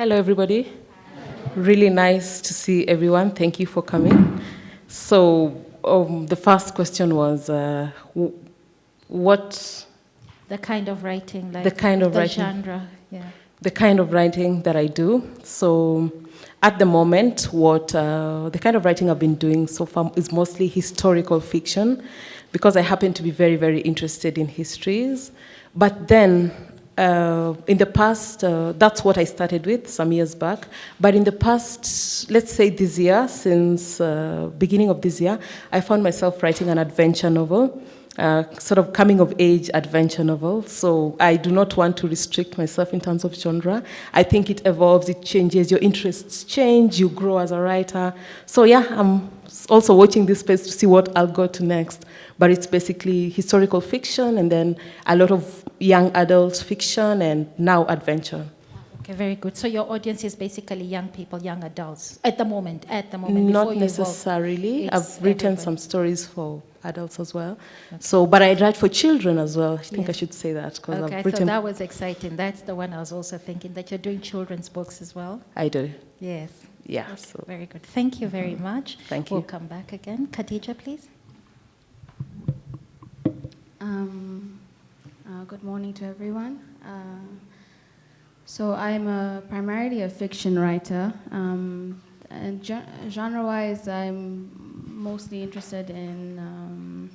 Hello, everybody. Really nice to see everyone. Thank you for coming. So, the first question was, what? The kind of writing, like the kind of the writing, genre, yeah. The kind of writing that I do. So, at the moment, the kind of writing I've been doing so far is mostly historical fiction, because I happen to be very, very interested in histories. But then, in the past, that's what I started with some years back. But in the past, let's say this year, since beginning of this year, I found myself writing an adventure novel, sort of coming of age adventure novel. So I do not want to restrict myself in terms of genre. I think it evolves, it changes, your interests change, you grow as a writer. So yeah, I'm also watching this space to see what I'll go to next. But it's basically historical fiction and then a lot of young adult fiction and now adventure. Okay, very good. So your audience is basically young people, young adults at the moment. Not necessarily. I've written some stories for adults as well. Okay. So, but I write for children as well. I think I should say that. Okay, I've written... so that was exciting. That's the one I was also thinking, that you're doing children's books as well. I do. Yes. Yeah. Okay, so. Very good. Thank you very much. Thank you. We'll come back again. Khadija, please. Good morning to everyone. So I'm primarily a fiction writer, and genre-wise, I'm mostly interested in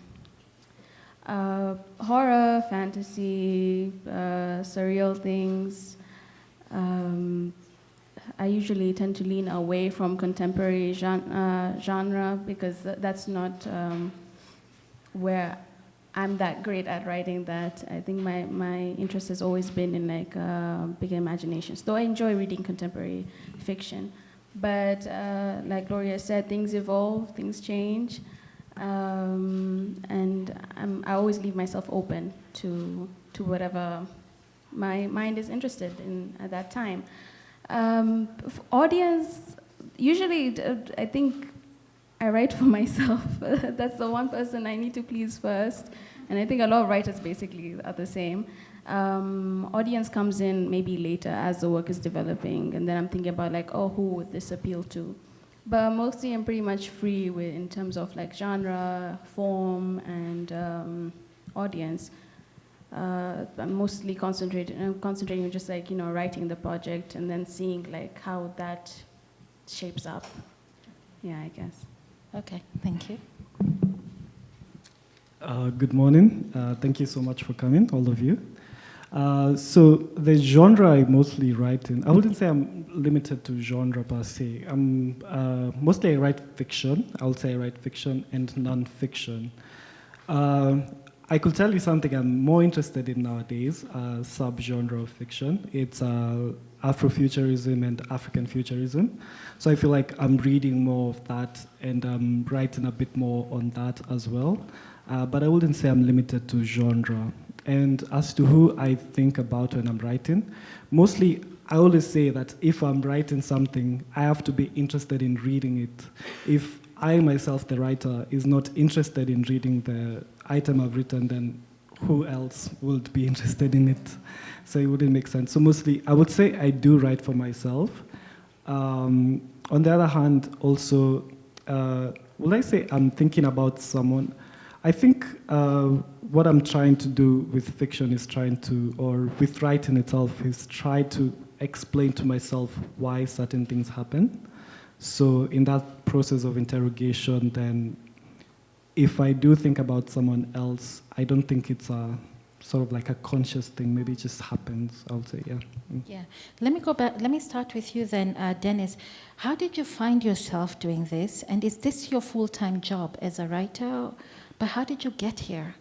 horror, fantasy, surreal things. I usually tend to lean away from contemporary genre because that's not where I'm that great at writing that. I think my interest has always been in like bigger imaginations, though I enjoy reading contemporary fiction. But like Gloria said, things evolve, things change, and I always leave myself open to whatever my mind is interested in at that time. Audience, usually I think I write for myself. That's the one person I need to please first. And I think a lot of writers basically are the same. Audience comes in maybe later as the work is developing, and then I'm thinking about like, oh, who would this appeal to? But mostly I'm pretty much free in terms of like genre, form, and audience. I'm mostly concentrating on just like, writing the project and then seeing like how that shapes up. Yeah, I guess. Okay, thank you. Good morning. Thank you so much for coming, all of you. So the genre I mostly write in, I wouldn't say I'm limited to genre per se. Mostly I write fiction. I would say I write fiction and non-fiction. I could tell you something I'm more interested in nowadays, sub-genre of fiction. It's Afrofuturism and African futurism. So I feel like I'm reading more of that and I'm writing a bit more on that as well. But I wouldn't say I'm limited to genre. And as to who I think about when I'm writing, mostly I always say that if I'm writing something, I have to be interested in reading it. If I myself, the writer, is not interested in reading the item I've written, then who else would be interested in it? So it wouldn't make sense. So mostly, I would say I do write for myself. On the other hand, also, will I say I'm thinking about someone? I think what I'm trying to do with fiction is or with writing itself, is try to explain to myself why certain things happen. So in that process of interrogation, then if I do think about someone else, I don't think it's a sort of like a conscious thing. Maybe it just happens, I would say, yeah. Yeah. Let me go back. Let me start with you then, Dennis. How did you find yourself doing this? And is this your full-time job as a writer? But how did you get here?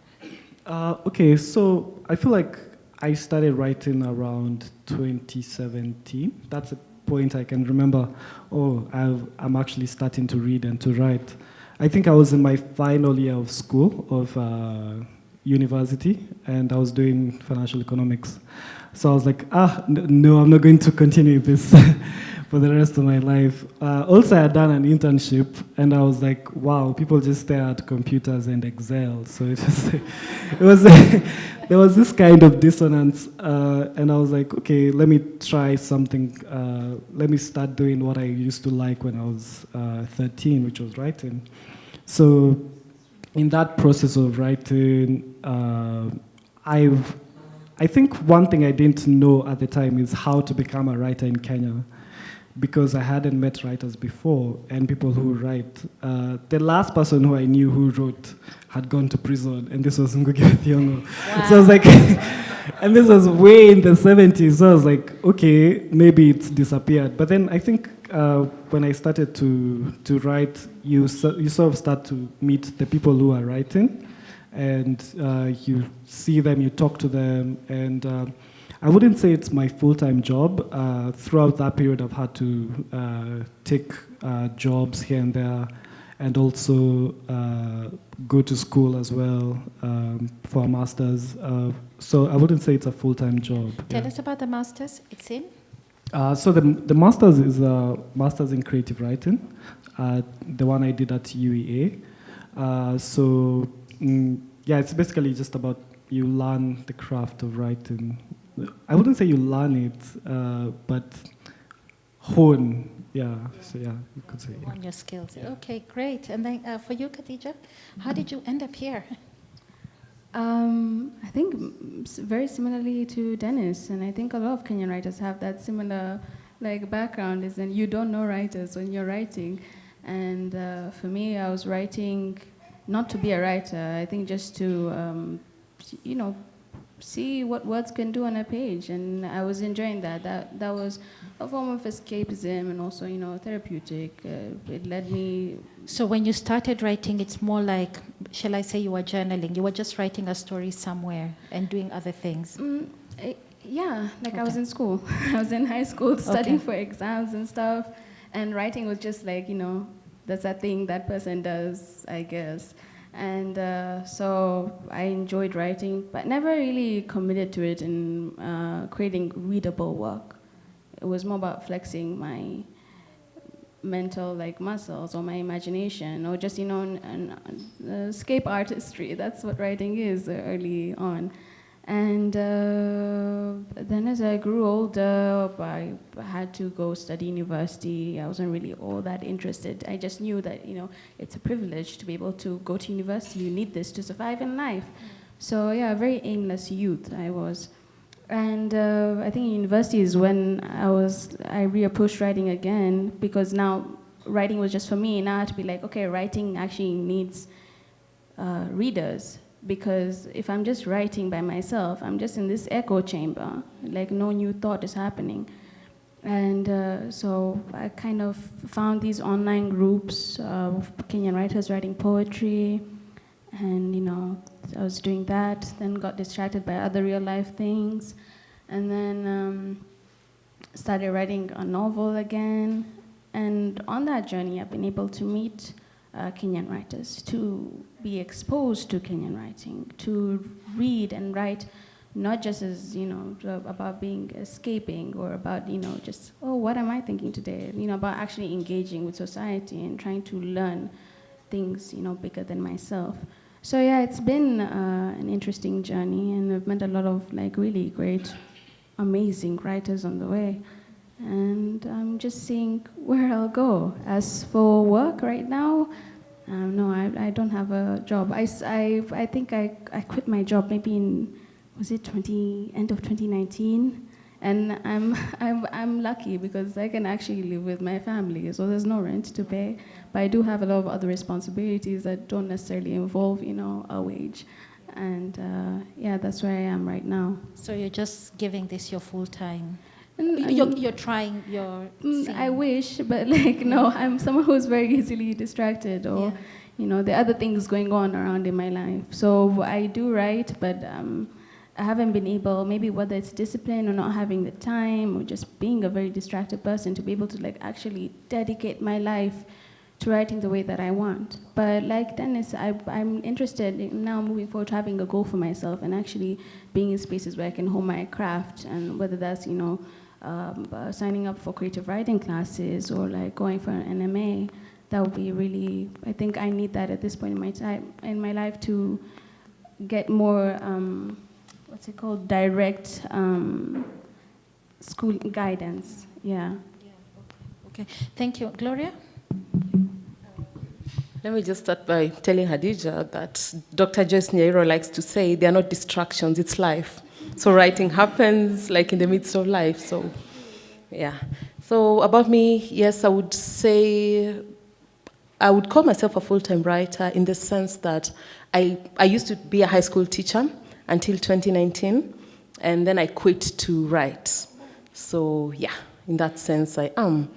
Okay, so I feel like I started writing around 2017. That's a point I can remember, I'm actually starting to read and to write. I think I was in my final year of school, of university, and I was doing financial economics. So I was like, no, I'm not going to continue this. for the rest of my life. Also, I had done an internship, and I was like, wow, people just stare at computers and Excel. So it was there was this kind of dissonance, and I was like, okay, let me try something. Let me start doing what I used to like when I was 13, which was writing. So in that process of writing, I think one thing I didn't know at the time is how to become a writer in Kenya, because I hadn't met writers before and people who write. The last person who I knew who wrote had gone to prison, and this was Ngugi wa Thiong'o. Wow. So I was like, and this was way in the 70s, so I was like, okay, maybe it's disappeared. But then I think when I started to write, you sort of start to meet the people who are writing, and you see them, you talk to them, and I wouldn't say it's my full-time job. Throughout that period, I've had to take jobs here and there, and also go to school as well for a master's. So I wouldn't say it's a full-time job. Tell us about the master's. It's in? So the master's is a master's in creative writing, the one I did at UEA. Yeah, it's basically just about you learn the craft of writing. I wouldn't say you learn it, but hone. Yeah, so yeah, you could say. On your skills. Yeah. Okay, great. And then for you, Khadija, how did you end up here? I think very similarly to Dennis, and I think a lot of Kenyan writers have that similar background, is that you don't know writers when you're writing. And for me, I was writing not to be a writer, I think just to, see what words can do on a page, and I was enjoying that. That was a form of escapism and also, therapeutic. It led me. So when you started writing, it's more like, shall I say, you were journaling? You were just writing a story somewhere and doing other things. Yeah, Okay. I was in school. I was in high school studying for exams and stuff, and writing was just that's a thing that person does, I guess. And so I enjoyed writing, but never really committed to it in creating readable work. It was more about flexing my mental muscles or my imagination, or just an escape artistry. That's what writing is early on. And then as I grew older, I had to go study university. I wasn't really all that interested. I just knew that, it's a privilege to be able to go to university. You need this to survive in life. So yeah, a very aimless youth I was. And I think university is when I reapproached writing again, because now writing was just for me. Now I had to be like, okay, writing actually needs readers. Because if I'm just writing by myself, I'm just in this echo chamber, no new thought is happening. And so I kind of found these online groups of Kenyan writers writing poetry, and I was doing that, then got distracted by other real life things, and then started writing a novel again. And on that journey, I've been able to meet Kenyan writers, to be exposed to Kenyan writing, to read and write, not just as, about being escaping or about, just, what am I thinking today? About actually engaging with society and trying to learn things, bigger than myself. So yeah, it's been an interesting journey, and I've met a lot of really great, amazing writers on the way. And I'm just seeing where I'll go. As for work right now, no, I don't have a job. I think I quit my job maybe in, was it end of 2019? And I'm lucky because I can actually live with my family, so there's no rent to pay. But I do have a lot of other responsibilities that don't necessarily involve, a wage. And yeah, that's where I am right now. So you're just giving this your full time? You're trying your I wish, but no, I'm someone who's very easily distracted, or there are other things going on around in my life. So I do write, but I haven't been able, maybe whether it's discipline or not having the time or just being a very distracted person, to be able to actually dedicate my life to writing the way that I want. But like Dennis, I'm interested in now moving forward to having a goal for myself and actually being in spaces where I can hone my craft, and whether that's signing up for creative writing classes or like going for an NMA. That would be really, I think I need that at this point in my life to get more, what's it called, direct school guidance, yeah. Okay, thank you. Gloria? Let me just start by telling Khadija that Dr. Joyce Nyairo likes to say they are not distractions, it's life. So writing happens like in the midst of life, so yeah. So about me, yes, I would say, I would call myself a full-time writer in the sense that I used to be a high school teacher until 2019, and then I quit to write. So yeah, in that sense I am.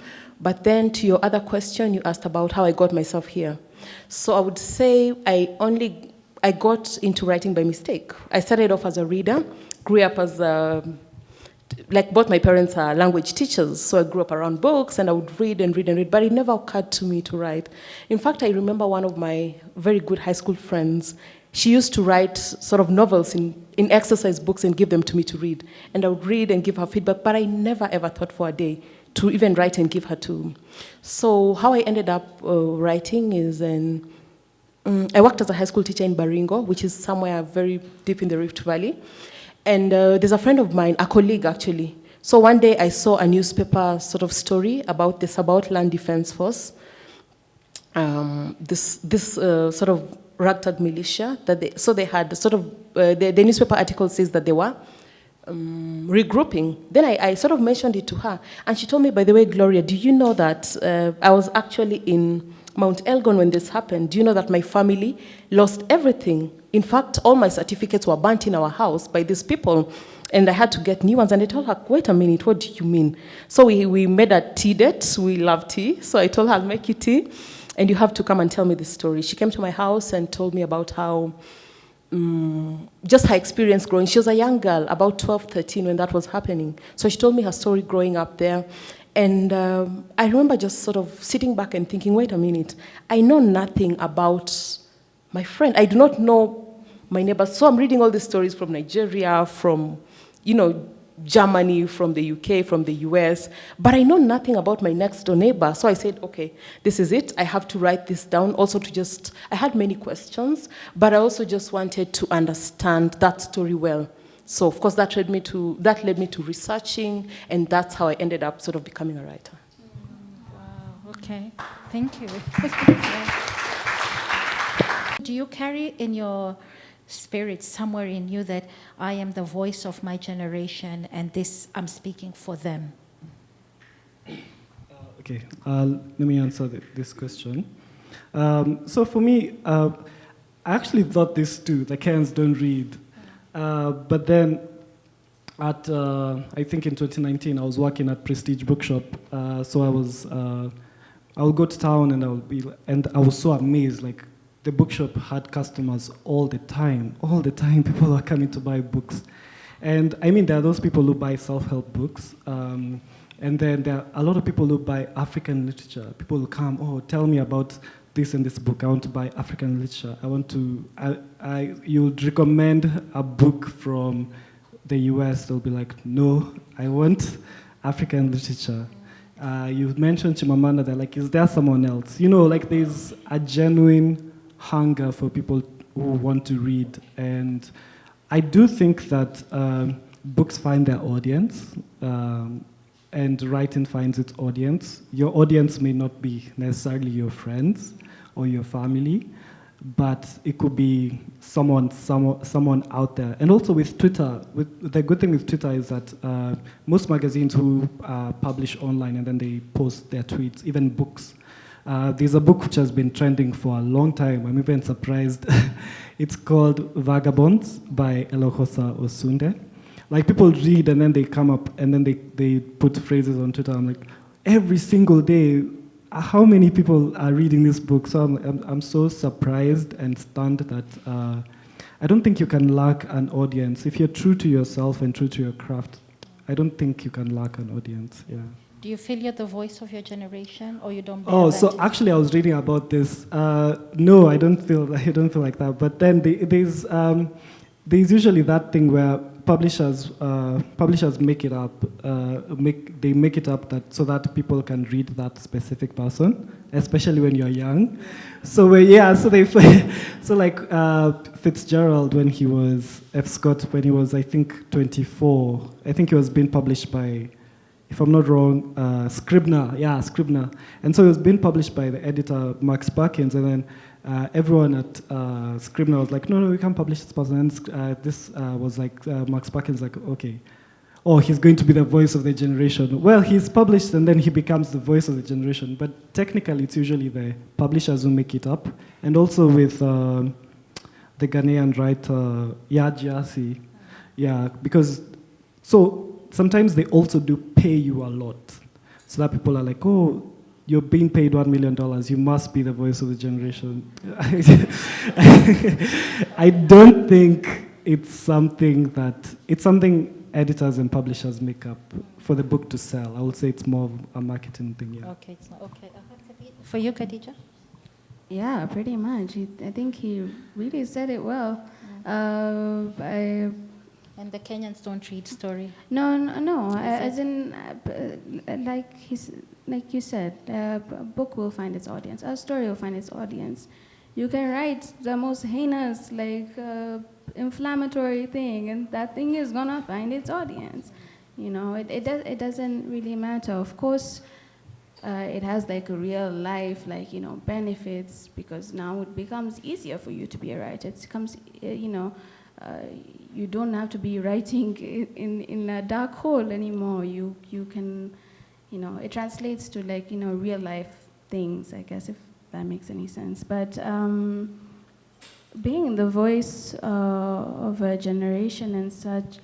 But then to your other question, you asked about how I got myself here. So I would say I got into writing by mistake. I started off as a reader, grew up as like both my parents are language teachers, so I grew up around books and I would read and read and read, but it never occurred to me to write. In fact, I remember one of my very good high school friends, she used to write sort of novels in exercise books and give them to me to read. And I would read and give her feedback, but I never ever thought for a day to even write and give her to. So how I ended up writing is I worked as a high school teacher in Baringo, which is somewhere very deep in the Rift Valley. And there's a friend of mine, a colleague actually. So one day I saw a newspaper sort of story about the Sabaot Land Defense Force, this sort of ragtag militia so they had sort of, the newspaper article says that they were regrouping. Then I sort of mentioned it to her, and she told me, by the way, Gloria, do you know that I was actually in Mount Elgon when this happened? Do you know that my family lost everything? In fact, all my certificates were burnt in our house by these people, and I had to get new ones. And I told her, wait a minute, what do you mean? So we made a tea date. We love tea. So I told her, I'll make you tea, and you have to come and tell me this story. She came to my house and told me about how, just her experience growing. She was a young girl, about 12, 13 when that was happening. So she told me her story growing up there. And I remember just sort of sitting back and thinking, wait a minute, I know nothing about my friend. I do not know my neighbors. So I'm reading all these stories from Nigeria, from, Germany, from the UK, from the US, but I know nothing about my next door neighbor. So I said, okay, this is it. I have to write this down. Also I had many questions, but I also just wanted to understand that story well. So of course that led me to researching, and that's how I ended up sort of becoming a writer. Wow, okay, thank you. Do you carry in your spirit somewhere in you that I am the voice of my generation and this, I'm speaking for them? Okay, let me answer this question. So for me, I actually thought this too, the Kenyans don't read. But then I think in 2019, I was working at Prestige Bookshop. So I would go to town and I was so amazed, like, the bookshop had customers all the time. All the time, people are coming to buy books. And I mean, there are those people who buy self-help books. And then there are a lot of people who buy African literature. People will come, oh, tell me about this and this book. I want to buy African literature. You would recommend a book from the US. They'll be like, no, I want African literature. You mentioned Chimamanda, they're like, is there someone else? Like there's a genuine hunger for people who want to read. And I do think that books find their audience, and writing finds its audience. Your audience may not be necessarily your friends or your family, but it could be someone out there. And also with Twitter, the good thing with Twitter is that most magazines who publish online and then they post their tweets, even books. There's a book which has been trending for a long time. I'm even surprised. It's called Vagabonds by Elohosa Osunde. Like people read and then they come up and then they put phrases on Twitter. I'm like, every single day, how many people are reading this book? So I'm so surprised and stunned that I don't think you can lack an audience. If you're true to yourself and true to your craft, I don't think you can lack an audience, yeah. Do you feel you're the voice of your generation, or you don't? So actually, I was reading about this. No, I don't feel like that. But then there's usually that thing where publishers make it up. They make it up that so that people can read that specific person, especially when you're young. So Fitzgerald, when he was F. Scott, when he was I think 24, I think he was being published by, if I'm not wrong, Scribner. Yeah, Scribner. And so it was being published by the editor Max Perkins, and then everyone at Scribner was like, no, we can't publish this person. And this was like, Max Perkins like, okay. Oh, he's going to be the voice of the generation. Well, he's published and then he becomes the voice of the generation. But technically, it's usually the publishers who make it up. And also with the Ghanaian writer, Jiasi. Yeah, because, so sometimes they also do pay you a lot. So that people are like, oh, you're being paid $1 million, you must be the voice of the generation. I don't think it's something editors and publishers make up for the book to sell. I would say it's more of a marketing thing, yeah. Okay, it's not okay. For you, Khadija? Yeah, pretty much. I think he really said it well. And the Kenyans don't read story? No. As in, like you said, a book will find its audience. A story will find its audience. You can write the most heinous, inflammatory thing, and that thing is gonna find its audience. You know, it doesn't really matter. Of course, it has a real life, benefits, because now it becomes easier for you to be a writer. It becomes, you don't have to be writing in a dark hole anymore. You can, it translates to real life things, I guess, if that makes any sense. But being the voice of a generation and such,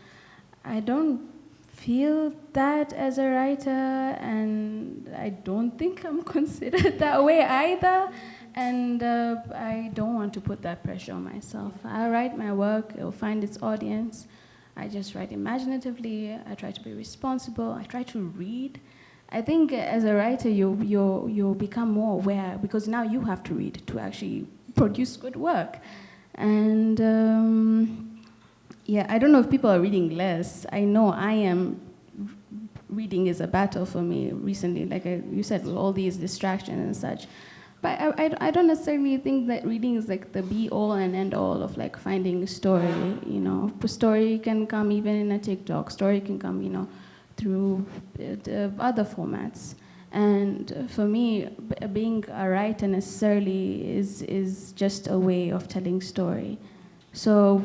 I don't feel that as a writer, and I don't think I'm considered that way either. And I don't want to put that pressure on myself. I write my work, it'll find its audience. I just write imaginatively, I try to be responsible, I try to read. I think as a writer, you'll become more aware, because now you have to read to actually produce good work. And I don't know if people are reading less. I know I am. Reading is a battle for me recently, like you said, with all these distractions and such. But I don't necessarily think that reading is the be-all and end-all of finding a story. A story can come even in a TikTok. Story can come, through the other formats. And for me, being a writer necessarily is just a way of telling story. So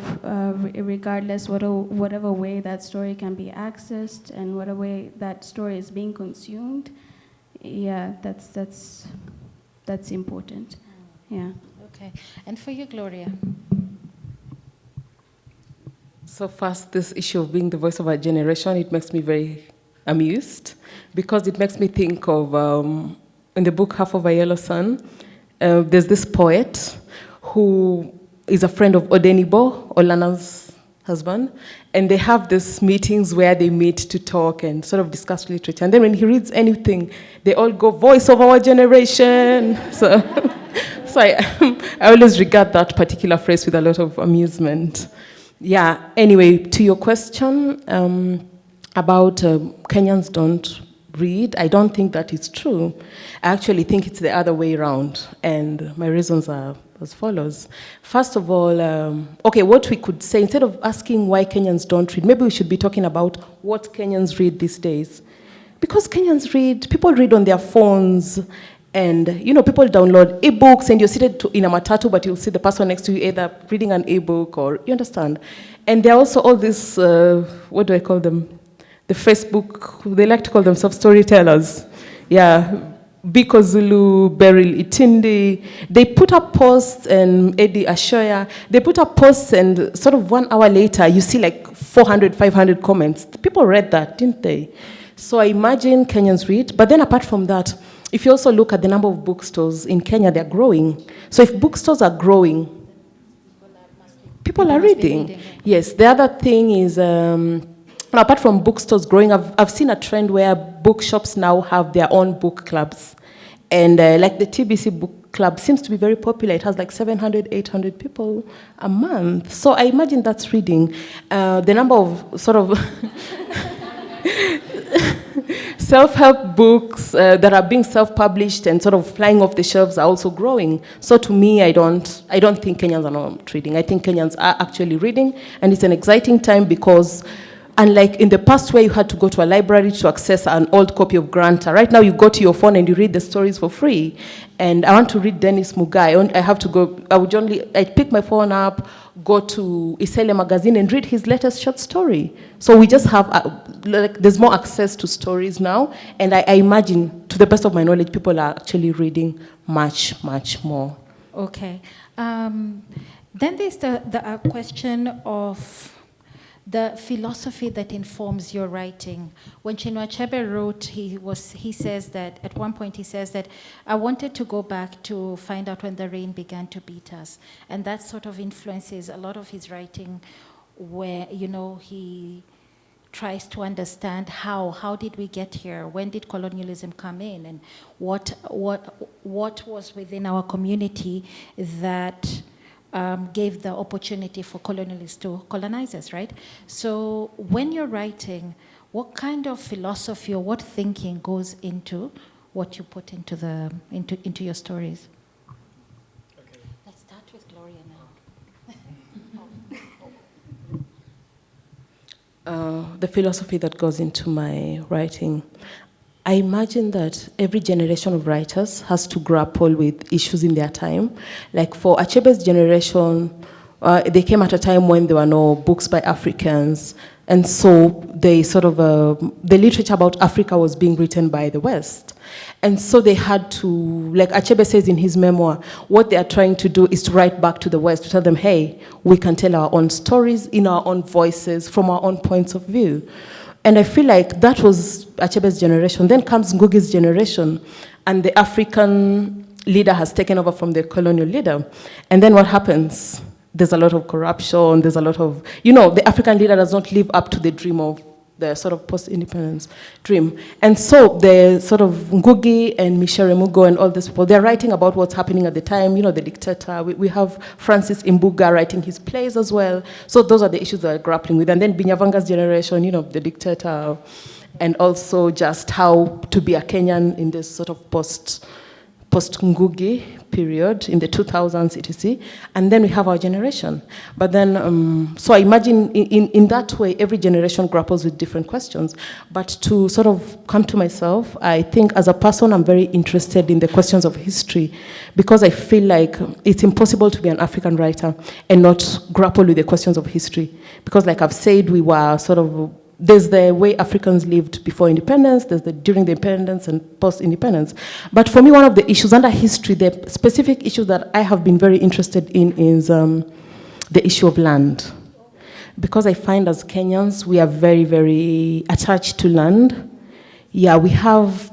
regardless whatever way that story can be accessed and whatever way that story is being consumed, that's important. Yeah. Okay. And for you, Gloria? So first, this issue of being the voice of our generation, it makes me very amused, because it makes me think of, in the book Half of a Yellow Sun, there's this poet who is a friend of Odenibo, Olana's husband, and they have these meetings where they meet to talk and sort of discuss literature. And then when he reads anything, they all go, voice of our generation. So I always regard that particular phrase with a lot of amusement. Yeah, anyway, to your question about Kenyans don't read, I don't think that is true. I actually think it's the other way around, and my reasons are as follows. First of all, what we could say, instead of asking why Kenyans don't read, maybe we should be talking about what Kenyans read these days. Because people read on their phones, and people download ebooks, and you're seated in a matatu, but you'll see the person next to you either reading an ebook, or, you understand? And there are also all this, what do I call them? The Facebook, they like to call themselves storytellers. Yeah. Biko Zulu, Beryl Itindi, they put up posts, and Eddie Ashoya, they put up posts, and sort of 1 hour later, you see 400, 500 comments. People read that, didn't they? So I imagine Kenyans read, but then apart from that, if you also look at the number of bookstores in Kenya, they're growing. So if bookstores are growing, people are reading. Yes, the other thing is, apart from bookstores growing, I've seen a trend where bookshops now have their own book clubs. And like the TBC book club seems to be very popular. It has like 700, 800 people a month. So I imagine that's reading. The number of sort of self-help books that are being self-published and sort of flying off the shelves are also growing. So to me, I don't think Kenyans are not reading. I think Kenyans are actually reading, and it's an exciting time because unlike in the past where you had to go to a library to access an old copy of Granta, right now you go to your phone and you read the stories for free. And I want to read Dennis Mugaa. I have to go, I'd pick my phone up, go to Isele magazine and read his latest short story. So we just have, there's more access to stories now. And I imagine, to the best of my knowledge, people are actually reading much, much more. Okay. Then there's the question of the philosophy that informs your writing. When Chinua Achebe wrote, he says that, at one point he says that, I wanted to go back to find out when the rain began to beat us. And that sort of influences a lot of his writing where, he tries to understand how did we get here? When did colonialism come in? And what was within our community that gave the opportunity for colonialists to colonize us, right? So when you're writing, what kind of philosophy or what thinking goes into what you put into your stories? Okay. Let's start with Gloria now. The philosophy that goes into my writing. I imagine that every generation of writers has to grapple with issues in their time. Like for Achebe's generation, they came at a time when there were no books by Africans, and so they sort of, the literature about Africa was being written by the West. And so they had to, like Achebe says in his memoir, what they are trying to do is to write back to the West, to tell them, hey, we can tell our own stories in our own voices, from our own points of view. And I feel like that was Achebe's generation. Then comes Ngugi's generation, and the African leader has taken over from the colonial leader. And then what happens? There's a lot of corruption, there's a lot of, the African leader does not live up to the dream of the sort of post-independence dream. And so the sort of Ngugi and Michel Remugo and all these people, they're writing about what's happening at the time, the dictator. We have Francis Mbuga writing his plays as well. So those are the issues that we're grappling with. And then Binyavanga's generation, the dictator, and also just how to be a Kenyan in this sort of post-Ngugi period in the 2000s, etc. And then we have our generation. But then, so I imagine in that way, every generation grapples with different questions. But to sort of come to myself, I think as a person, I'm very interested in the questions of history, because I feel like it's impossible to be an African writer and not grapple with the questions of history. Because like I've said, we were sort of, there's the way Africans lived before independence, there's the during the independence and post-independence. But for me, one of the issues under history, the specific issue that I have been very interested in is the issue of land. Because I find as Kenyans, we are very, very attached to land. We have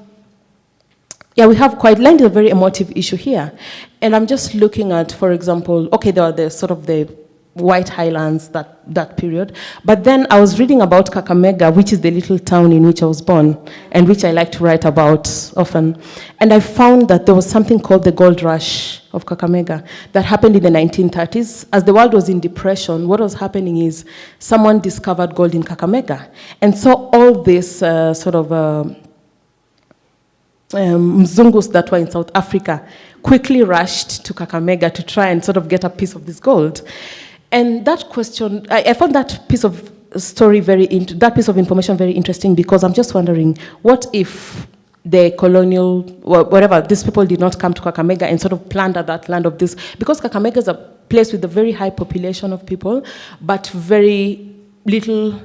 quite, land is a very emotive issue here. And I'm just looking at, for example, okay, there are the sort of the White Highlands, that period. But then I was reading about Kakamega, which is the little town in which I was born, and which I like to write about often. And I found that there was something called the gold rush of Kakamega that happened in the 1930s. As the world was in depression, what was happening is someone discovered gold in Kakamega. And so all this sort of Mzungus that were in South Africa quickly rushed to Kakamega to try and sort of get a piece of this gold. And that question, I found that piece of story that piece of information very interesting, because I'm just wondering, what if the colonial, whatever, these people did not come to Kakamega and sort of plunder that land of this, because Kakamega is a place with a very high population of people, but very little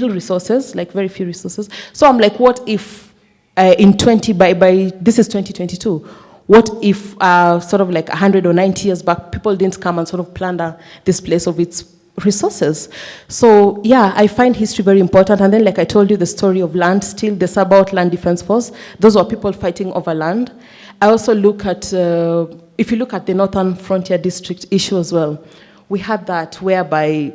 resources, like very few resources. So I'm like, what if this is 2022, what if sort of like 100 or 90 years back, people didn't come and sort of plunder this place of its resources? So I find history very important. And then, like I told you, the story of land, still the Sabaot Land Defense Force, those were people fighting over land. I also look at, if you look at the Northern Frontier District issue as well, we had that whereby,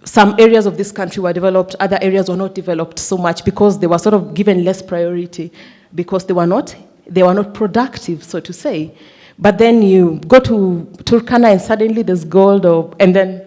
some areas of this country were developed, other areas were not developed so much because they were sort of given less priority because they were not they were not productive, so to say. But then you go to Turkana and suddenly there's gold, and then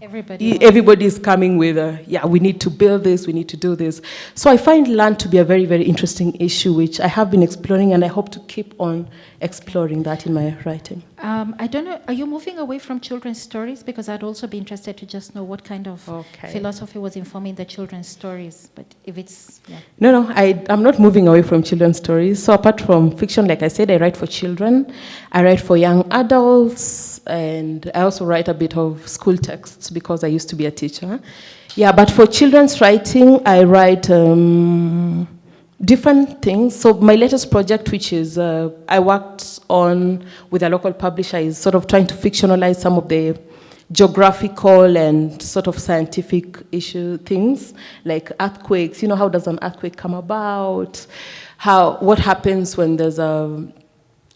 everybody is coming with, we need to build this, we need to do this. So I find land to be a very, very interesting issue, which I have been exploring, and I hope to keep on exploring that in my writing. I don't know, are you moving away from children's stories? Because I'd also be interested to just know what kind of philosophy was informing the children's stories, but if it's... Yeah. No, I'm not moving away from children's stories. So apart from fiction, like I said, I write for children, I write for young adults, and I also write a bit of school texts because I used to be a teacher. Yeah, but for children's writing, I write different things. So my latest project, which is I worked on with a local publisher, is sort of trying to fictionalize some of the geographical and sort of scientific issue things, like earthquakes. You know, how does an earthquake come about? What happens when there's a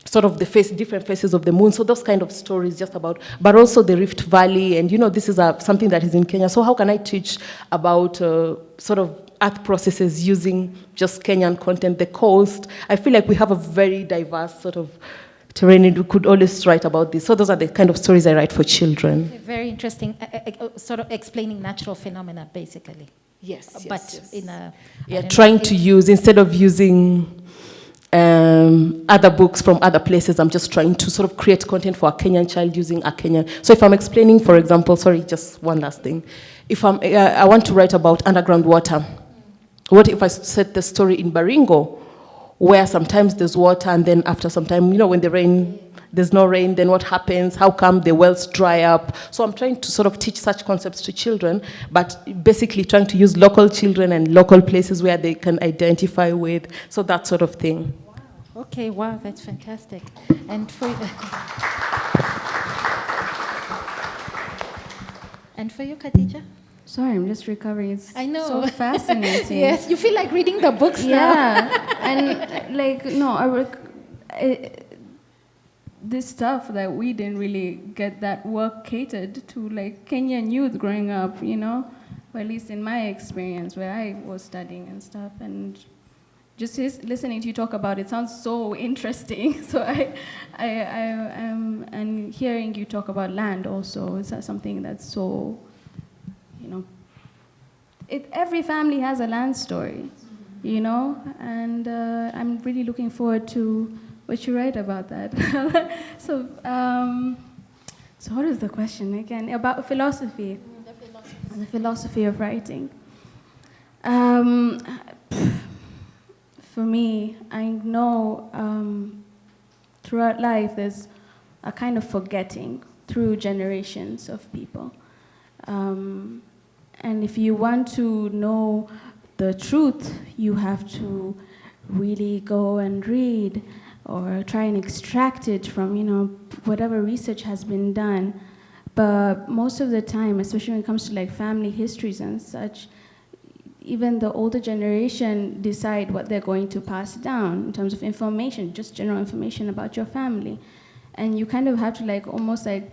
sort of different faces of the moon. So those kind of stories just about, but also the Rift Valley. And, you know, this is something that is in Kenya. So how can I teach about sort of earth processes using just Kenyan content, the coast? I feel like we have a very diverse sort of terrain, and we could always write about this. So those are the kind of stories I write for children. Very interesting, sort of explaining natural phenomena, basically. Yes, but in a... trying to use, instead of using other books from other places, I'm just trying to sort of create content for a Kenyan child using a Kenyan. So if I'm explaining, for example, sorry, just one last thing. If I want to write about underground water, what if I set the story in Baringo, where sometimes there's water, and then after some time, you know, when there's no rain, then what happens? How come the wells dry up? So I'm trying to sort of teach such concepts to children, but basically trying to use local children and local places where they can identify with, so that sort of thing. Wow. Okay, wow, that's fantastic. And for you, Khadija? Sorry, I'm just recovering. It's I know. So fascinating. Yes, you feel like reading the books now. Yeah, and like, no, this stuff that we didn't really get that work catered to, like Kenyan youth growing up, you know, or at least in my experience where I was studying and stuff, and just listening to you talk about it sounds so interesting. So and hearing you talk about land also is something that's so, you know, every family has a land story, you know, and I'm really looking forward to what you write about that. So what is the question again? About philosophy. The philosophy of writing. For me, I know throughout life there's a kind of forgetting through generations of people. And if you want to know the truth, you have to really go and read or try and extract it from, you know, whatever research has been done. But most of the time, especially when it comes to like family histories and such, even the older generation decide what they're going to pass down in terms of information, just general information about your family. And you kind of have to like almost like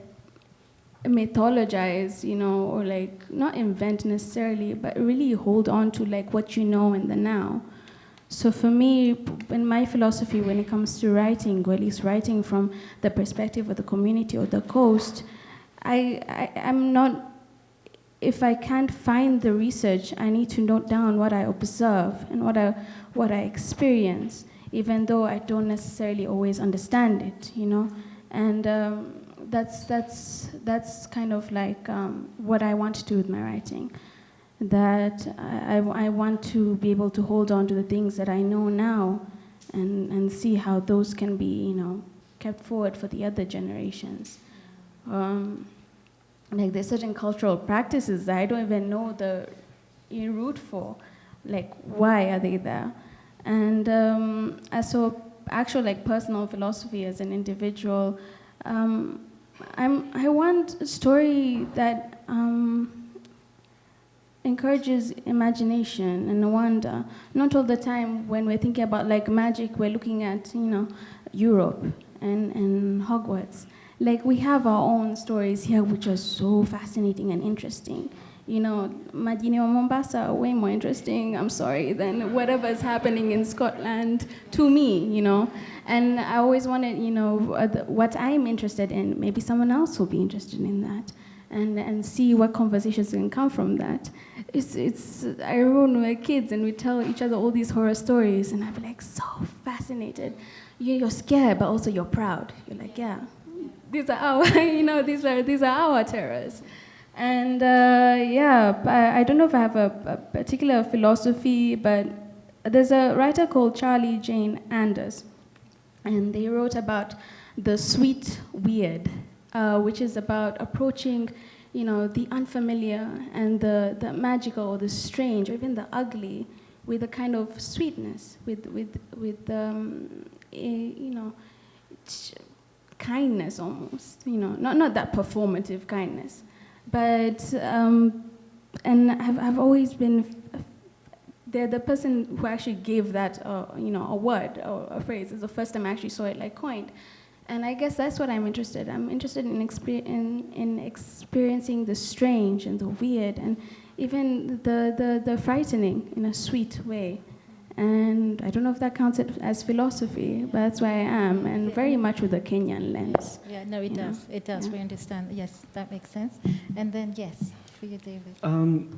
mythologize, you know, or like not invent necessarily, but really hold on to like what you know in the now. So for me, in my philosophy, when it comes to writing, or at least writing from the perspective of the community or the coast, I'm not, if I can't find the research, I need to note down what I observe and what I experience, even though I don't necessarily always understand it, you know? And that's kind of like what I want to do with my writing. That I want to be able to hold on to the things that I know now and see how those can be, you know, kept forward for the other generations. Like there's certain cultural practices that I don't even know the root for, like why are they there? And as so actual like personal philosophy as an individual, I want a story that encourages imagination and wonder. Not all the time when we're thinking about like magic, we're looking at, you know, Europe and Hogwarts. Like we have our own stories here which are so fascinating and interesting, you know, Majini or Mombasa are way more interesting, I'm sorry, than whatever is happening in Scotland to me, you know. And I always wanted, you know, what I'm interested in, maybe someone else will be interested in that, and see what conversations can come from that. I remember when we were kids and we tell each other all these horror stories, and I'd be like, so fascinated. You're scared, but also you're proud. You're like, yeah, these are our, you know, these are our terrors. And I don't know if I have a particular philosophy, but there's a writer called Charlie Jane Anders, and they wrote about the sweet weird, which is about approaching, you know, the unfamiliar and the magical or the strange or even the ugly with a kind of sweetness, with you know, kindness almost, you know, not that performative kindness. But, and I've always been, the person who actually gave that, you know, a word or a phrase is the first time I actually saw it like coined. And I guess that's what I'm interested in. I'm interested in experiencing the strange and the weird and even the frightening in a sweet way. And I don't know if that counts as philosophy, but that's where I am, and very much with a Kenyan lens. Yeah, no, it does. It does. Yeah. We understand. Yes, that makes sense. And then, yes, for you, David. I'm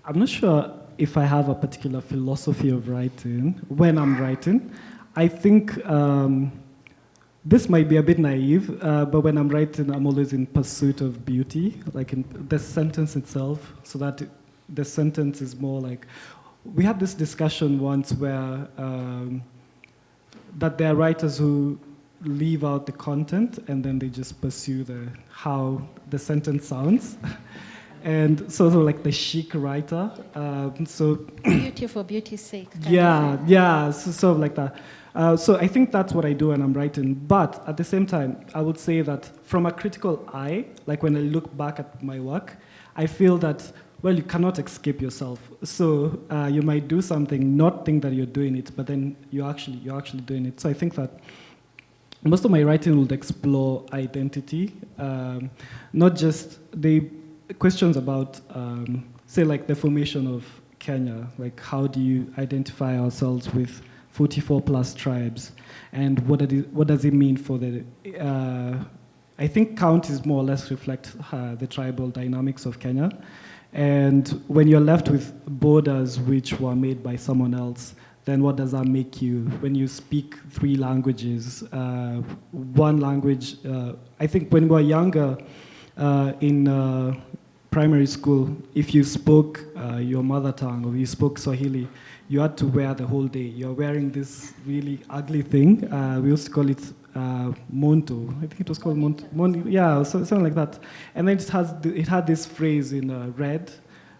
not sure if I have a particular philosophy of writing when I'm writing. I think this might be a bit naive, but when I'm writing, I'm always in pursuit of beauty, like in the sentence itself, so that the sentence is more like. We had this discussion once where that there are writers who leave out the content and then they just pursue how the sentence sounds. And so like the chic writer. Beauty for beauty's sake. Yeah, so like that. So I think that's what I do when I'm writing. But at the same time, I would say that from a critical eye, like when I look back at my work, I feel that, well, you cannot escape yourself. So you might do something, not think that you're doing it, but then you're actually doing it. So I think that most of my writing would explore identity, not just the questions about, say, like the formation of Kenya, like how do you identify ourselves with 44 plus tribes, and what does it mean for the, I think counties more or less reflect the tribal dynamics of Kenya. And when you're left with borders which were made by someone else, then what does that make you? When you speak 3 languages, one language, I think when we were younger in primary school, if you spoke your mother tongue or you spoke Swahili, you had to wear the whole day. You're wearing this really ugly thing. We used to call it Monto. I think it was called Monto. Yeah, something like that. And then it had this phrase in red.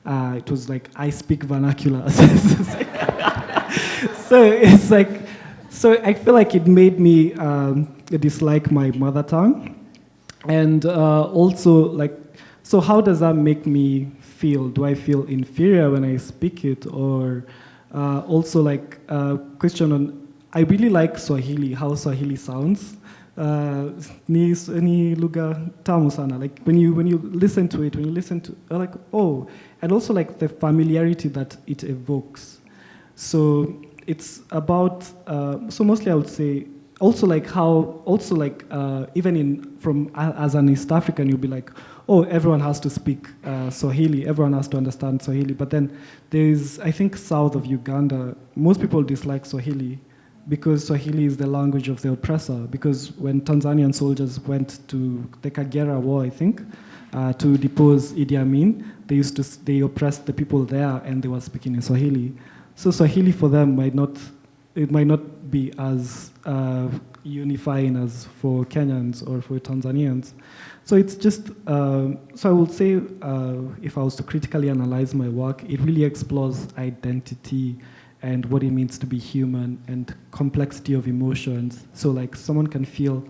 It was like, I speak vernacular. So it's like, so I feel like it made me dislike my mother tongue. And also like, so how does that make me feel? Do I feel inferior when I speak it? Or also like question on, I really like Swahili, how Swahili sounds. Ni lugha tamu sana. Like when you listen to it, like, oh, and also like the familiarity that it evokes. So it's about, so mostly I would say, also like how, also like even as an East African, you'll be like, oh, everyone has to speak Swahili, everyone has to understand Swahili. But then there's, I think south of Uganda, most people dislike Swahili because Swahili is the language of the oppressor. Because when Tanzanian soldiers went to the Kagera War, I think, to depose Idi Amin, they oppressed the people there and they were speaking in Swahili. So Swahili for them might not be as unifying as for Kenyans or for Tanzanians. So it's just, so I would say if I was to critically analyze my work, it really explores identity and what it means to be human and complexity of emotions. So like someone can feel,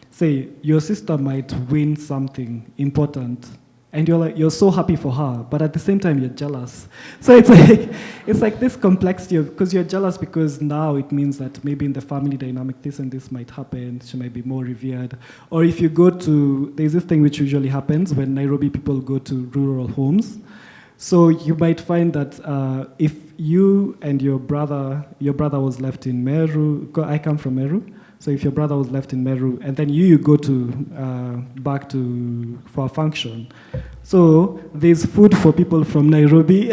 say your sister might win something important and you're so happy for her, but at the same time you're jealous. So it's like this complexity of, because you're jealous because now it means that maybe in the family dynamic this and this might happen, she might be more revered. Or if you go to, there's this thing which usually happens when Nairobi people go to rural homes. So you might find that if you and your brother was left in Meru, I come from Meru, so if your brother was left in Meru, and then you go to back to for a function, so there's food for people from Nairobi,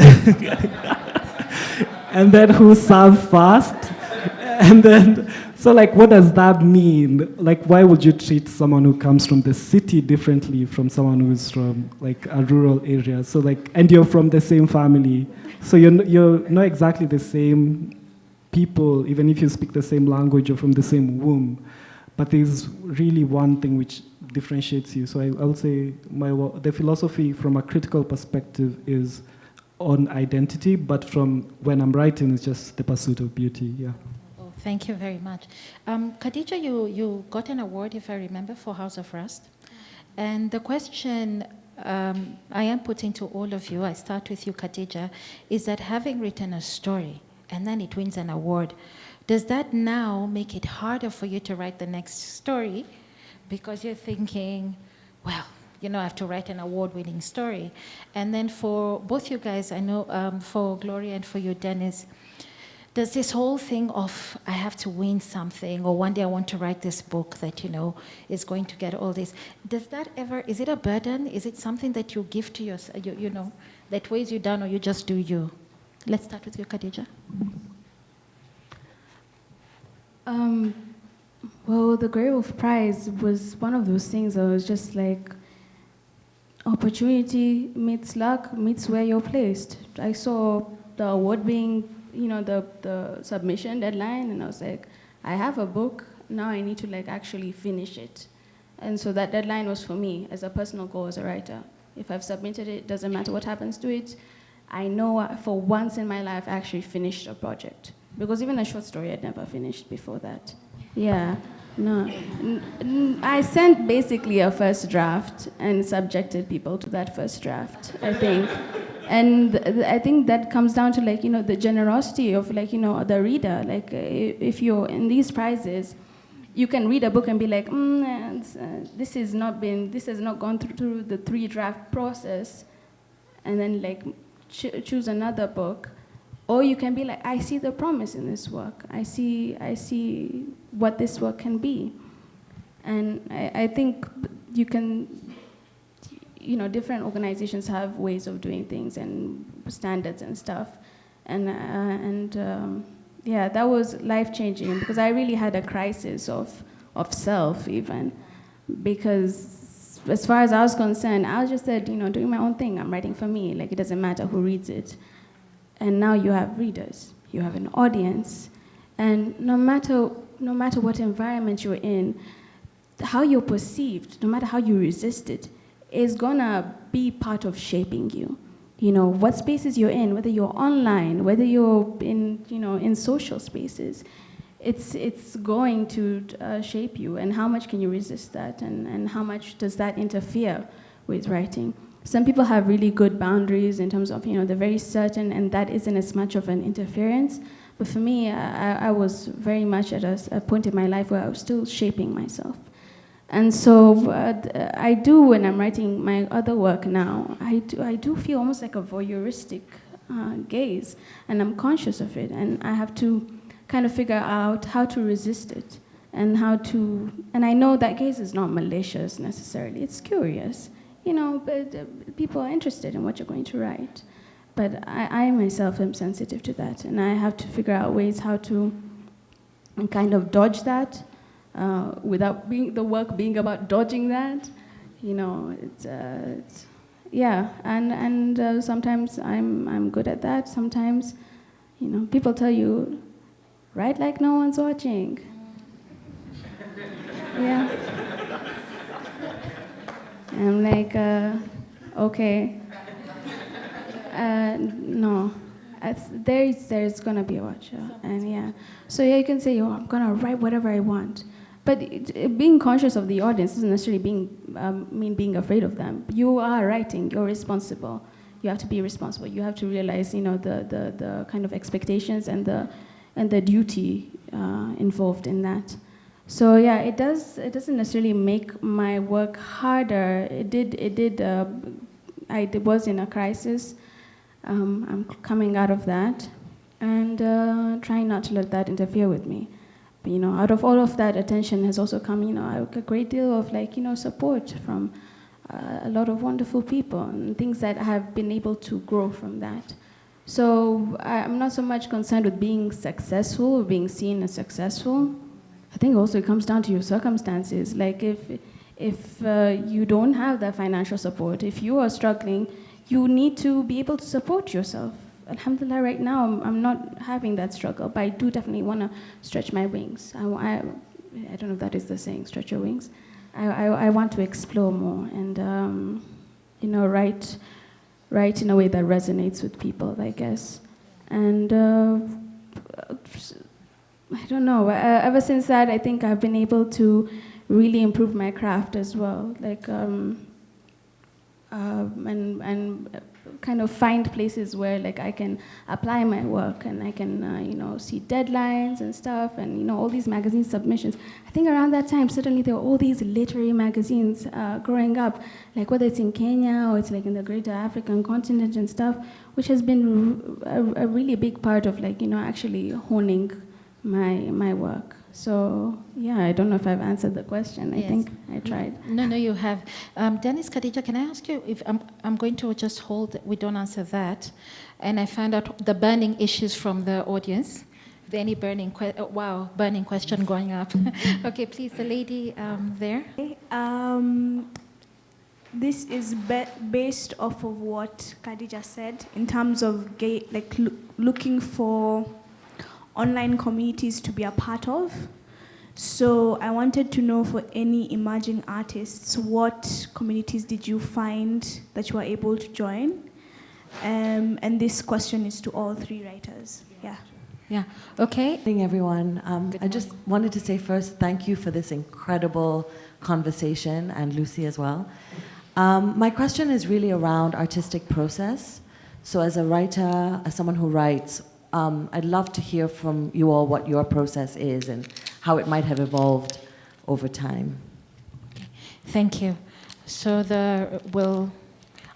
and then who serve first, and then so like what does that mean? Like why would you treat someone who comes from the city differently from someone who's from like a rural area? So like, and you're from the same family, so you're not exactly the same people, even if you speak the same language or from the same womb, but there's really one thing which differentiates you. So I would say the philosophy from a critical perspective is on identity, but from when I'm writing, it's just the pursuit of beauty. Yeah. Oh, thank you very much. Khadija, you got an award, if I remember, for House of Rust. And the question I am putting to all of you, I start with you, Khadija, is that having written a story, and then it wins an award, does that now make it harder for you to write the next story? Because you're thinking, well, I have to write an award-winning story. And then for both you guys, I know for Gloria and for you, Dennis, does this whole thing of I have to win something, or one day I want to write this book that, is going to get all this, does that ever, is it a burden? Is it something that you give to yourself, that weighs you down, or you just do you? Let's start with you, Khadija. Well, the Grave of Prize was one of those things that was just like opportunity meets luck, meets where you're placed. I saw the award being, the submission deadline, and I was like, I have a book, now I need to actually finish it. And so that deadline was for me as a personal goal as a writer. If I've submitted it, doesn't matter what happens to it, I know for once in my life I actually finished a project. Because even a short story I'd never finished before that. Yeah, no. I sent basically a first draft and subjected people to that first draft, I think. And I think that comes down to the generosity of the reader. If you're in these prizes, you can read a book and be like, this has not gone through the 3-draft process, and then choose another book. Or you can be like, I see the promise in this work. I see what this work can be. And I think you can, different organizations have ways of doing things and standards and stuff. And that was life-changing, because I really had a crisis of self even, because as far as I was concerned, I was just doing my own thing. I'm writing for me. It doesn't matter who reads it. And now you have readers, you have an audience, and no matter what environment you're in, how you're perceived, no matter how you resist it, is gonna be part of shaping you. What spaces you're in, whether you're online, whether you're in social spaces, it's going to shape you. And how much can you resist that, and how much does that interfere with writing? Some people have really good boundaries in terms of, they're very certain, and that isn't as much of an interference. But for me, I was very much at a point in my life where I was still shaping myself. And so I do, when I'm writing my other work now, I do feel almost like a voyeuristic gaze, and I'm conscious of it, and I have to kind of figure out how to resist it, and I know that gaze is not malicious necessarily, it's curious. But people are interested in what you're going to write. But I myself am sensitive to that, and I have to figure out ways how to kind of dodge that without the work being about dodging that. And sometimes I'm good at that. Sometimes, people tell you, write like no one's watching. Yeah. I'm like, okay. No, there's gonna be a watcher, and yeah. So yeah, you can say, I'm gonna write whatever I want, But being conscious of the audience doesn't necessarily mean being afraid of them. You are writing, you're responsible. You have to be responsible. You have to realize, the kind of expectations and the duty involved in that. So yeah, it doesn't necessarily make my work harder. I was in a crisis. I'm coming out of that, and trying not to let that interfere with me. But, out of all of that, attention has also come, a great deal of support from a lot of wonderful people and things that I have been able to grow from that. So I'm not so much concerned with being successful or being seen as successful. I think also it comes down to your circumstances. Like if you don't have that financial support, if you are struggling, you need to be able to support yourself. Alhamdulillah, right now I'm not having that struggle, but I do definitely want to stretch my wings. I don't know if that is the saying, stretch your wings. I want to explore more and write in a way that resonates with people, I guess. And I don't know. Ever since that, I think I've been able to really improve my craft as well. And kind of find places where I can apply my work and I can see deadlines and stuff and all these magazine submissions. I think around that time suddenly there were all these literary magazines growing up, whether it's in Kenya or it's in the greater African continent and stuff, which has been a really big part of actually honing my work. So yeah, I don't know if I've answered the question. I think I tried. No, you have. Dennis, Khadija, can I ask you if I'm going to just hold, we don't answer that. And I found out the burning issues from the audience. Is there any burning question going up? Okay, please, the lady there. This is based off of what Khadija said in terms of looking for online communities to be a part of. So I wanted to know, for any emerging artists, what communities did you find that you were able to join? And this question is to all three writers. Yeah, okay. Good morning, everyone. I just wanted to say first, thank you for this incredible conversation, and Lucy as well. My question is really around artistic process. So as a writer, as someone who writes, I'd love to hear from you all what your process is and how it might have evolved over time. Okay. Thank you. So we'll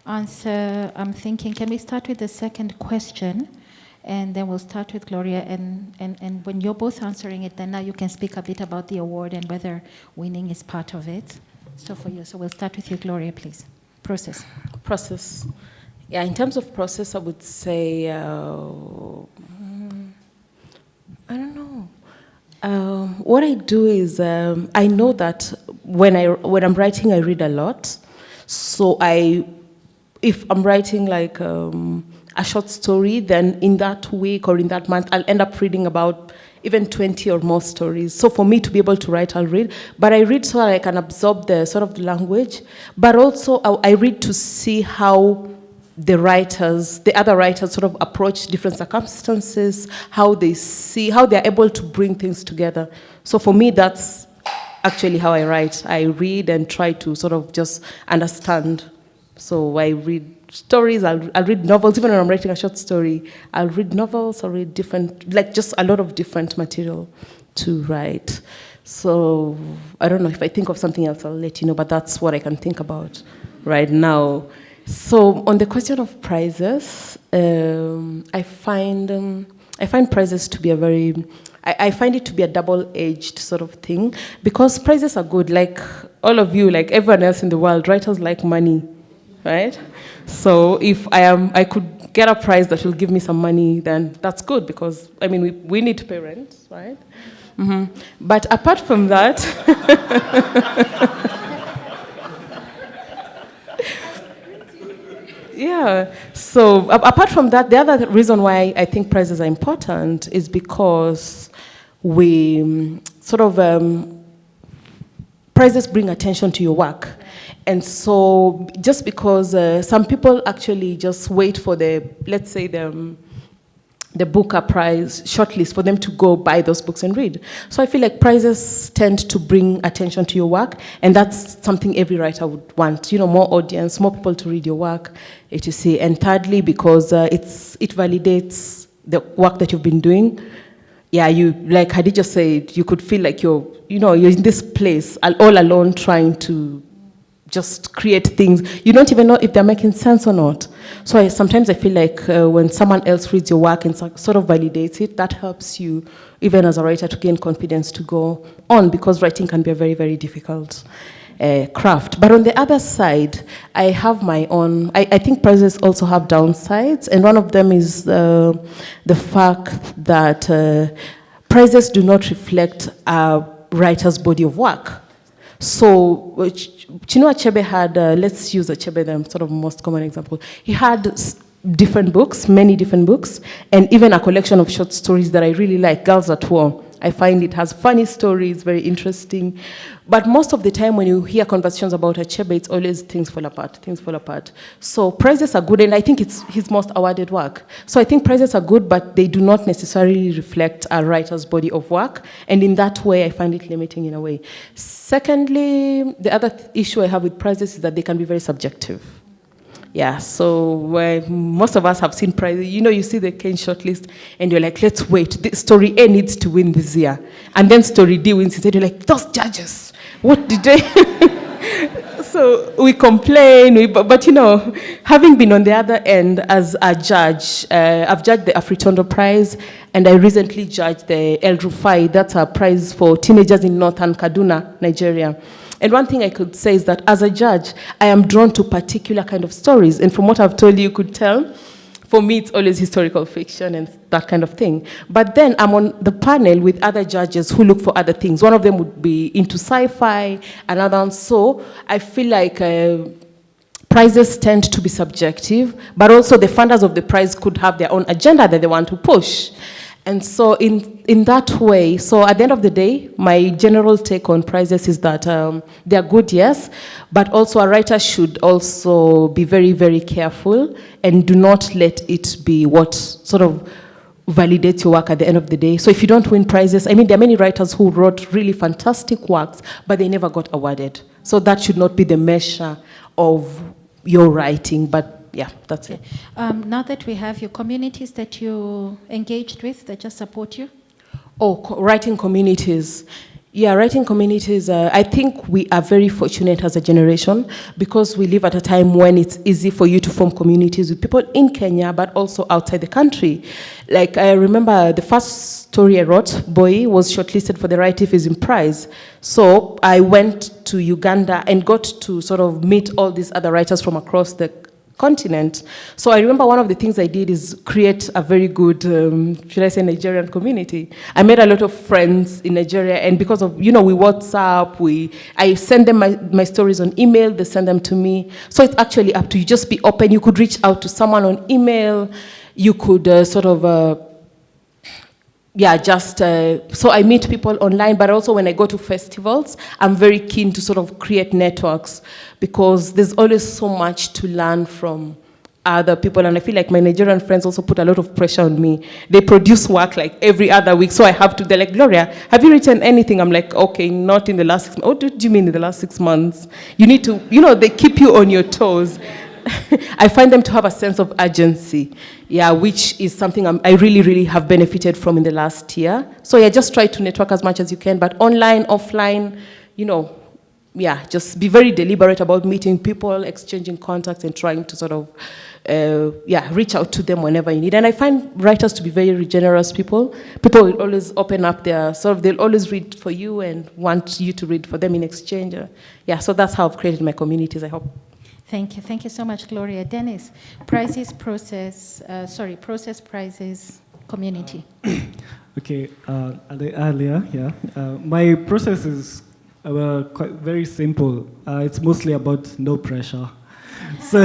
answer, I'm thinking, can we start with the second question? And then we'll start with Gloria, and when you're both answering it, then now you can speak a bit about the award and whether winning is part of it. So for you, so we'll start with you, Gloria, please. Process. Yeah, in terms of process, I would say, I don't know. What I do is, I know that when I'm writing, I read a lot. So if I'm writing a short story, then in that week or in that month, I'll end up reading about even 20 or more stories. So for me to be able to write, I'll read. But I read so that I can absorb the sort of the language. But also I read to see how the other writers sort of approach different circumstances, how they're able to bring things together. So for me, that's actually how I write. I read and try to sort of just understand. So I read stories, I'll read novels. Even when I'm writing a short story, I'll read novels, I'll read just a lot of different material to write. So I don't know, if I think of something else, I'll let you know, but that's what I can think about right now. So on the question of prizes, I find prizes to be I find it to be a double-edged sort of thing, because prizes are good. Like all of you, like everyone else in the world, writers like money, right? So if I could get a prize that will give me some money, then that's good, because I mean we need to pay rent, right? Mm-hmm. But apart from that, yeah. So apart from that, the other reason why I think prizes are important is because we prizes bring attention to your work. And so just because some people actually just wait for let's say the the Booker Prize shortlist for them to go buy those books and read. So I feel like prizes tend to bring attention to your work, and that's something every writer would want. More audience, more people to read your work, etc. And thirdly, because it validates the work that you've been doing. Yeah, you, like Khadija said, you could feel like you're in this place all alone trying to just create things. You don't even know if they're making sense or not. So sometimes I feel like when someone else reads your work and sort of validates it, that helps you, even as a writer, to gain confidence to go on, because writing can be a very, very difficult craft. But on the other side, I have my own, I think prizes also have downsides, and one of them is the fact that prizes do not reflect a writer's body of work. So Chinua Achebe had, let's use Achebe, the sort of most common example. He had different books, many different books, and even a collection of short stories that I really like, Girls at War. I find it has funny stories, very interesting. But most of the time when you hear conversations about Achebe, it's always things fall apart, things fall apart. So prizes are good, and I think it's his most awarded work. So I think prizes are good, but they do not necessarily reflect a writer's body of work. And in that way, I find it limiting in a way. Secondly, the other issue I have with prizes is that they can be very subjective. Yeah, so most of us have seen prizes. You see the Kane shortlist, and you're like, let's wait. Story A needs to win this year. And then story D wins instead. You're like, those judges, what did they? So we complain, but having been on the other end as a judge, I've judged the Afritondo Prize, and I recently judged the El Rufai. That's a prize for teenagers in northern Kaduna, Nigeria. And one thing I could say is that as a judge, I am drawn to particular kind of stories. And from what I've told you could tell, for me, it's always historical fiction and that kind of thing. But then I'm on the panel with other judges who look for other things. One of them would be into sci-fi, another one. So I feel like prizes tend to be subjective, but also the funders of the prize could have their own agenda that they want to push. And so in that way, so at the end of the day, my general take on prizes is that they're good, yes, but also a writer should also be very, very careful and do not let it be what sort of validates your work at the end of the day. So if you don't win prizes, I mean, there are many writers who wrote really fantastic works, but they never got awarded. So that should not be the measure of your writing, but yeah, that's it. Now that we have your communities that you engaged with that just support you? Writing communities. Yeah, writing communities, I think we are very fortunate as a generation because we live at a time when it's easy for you to form communities with people in Kenya, but also outside the country. Like, I remember the first story I wrote, Boy, was shortlisted for the Writing Prize. So I went to Uganda and got to sort of meet all these other writers from across the continent. So I remember one of the things I did is create a very good, should I say, Nigerian community. I made a lot of friends in Nigeria, and because of, we WhatsApp, I send them my stories on email, they send them to me. So it's actually up to you, just be open. You could reach out to someone on email, you could so I meet people online, but also when I go to festivals, I'm very keen to sort of create networks because there's always so much to learn from other people, and I feel like my Nigerian friends also put a lot of pressure on me. They produce work like every other week, so I have to, they're like, Gloria, have you written anything? I'm like, okay, not in the last 6 months. What do you mean in the last 6 months? You need to, they keep you on your toes. I find them to have a sense of urgency, which is something I really, really have benefited from in the last year. So just try to network as much as you can, but online, offline, just be very deliberate about meeting people, exchanging contacts, and trying to sort of, reach out to them whenever you need. And I find writers to be very generous people. People will always open up their, they'll always read for you and want you to read for them in exchange. So that's how I've created my communities, I hope. Thank you. Thank you so much, Gloria. Dennis, process, prizes, community. Okay, earlier, my process is quite very simple. It's mostly about no pressure. So,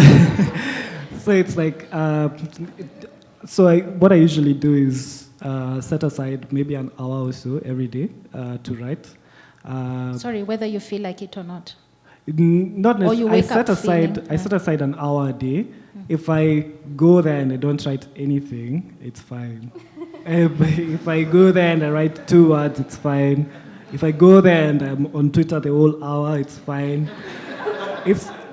so it's like, what I usually do is set aside maybe an hour or so every day to write. Sorry, whether you feel like it or not. Not necessarily. I set aside an hour a day if I go there and I don't write anything, it's fine. If I go there and I write 2 words, it's fine. If I go there and I'm on Twitter the whole hour, it's fine.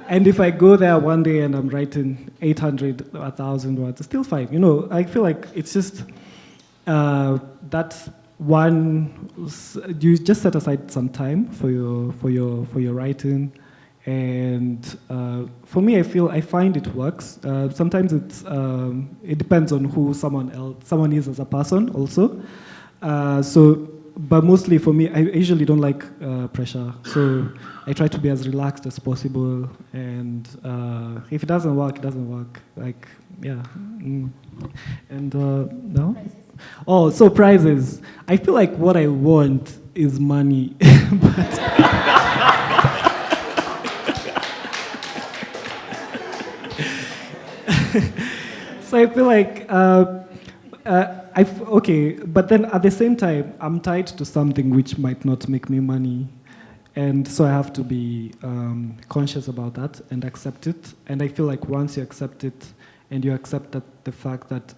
And if I go there one day and I'm writing 800, 1,000 words, it's still fine. You know, I feel like it's just that one. You just set aside some time for your writing, and for me, I find it works. Sometimes it depends on who someone is as a person also. But mostly for me, I usually don't like pressure. So I try to be as relaxed as possible. And if it doesn't work, it doesn't work. Like, yeah. And no? Oh, so prizes. I feel like what I want is money. So I feel like okay, but then at the same time, I'm tied to something which might not make me money. And so I have to be conscious about that and accept it. And I feel like once you accept it and you accept that the fact that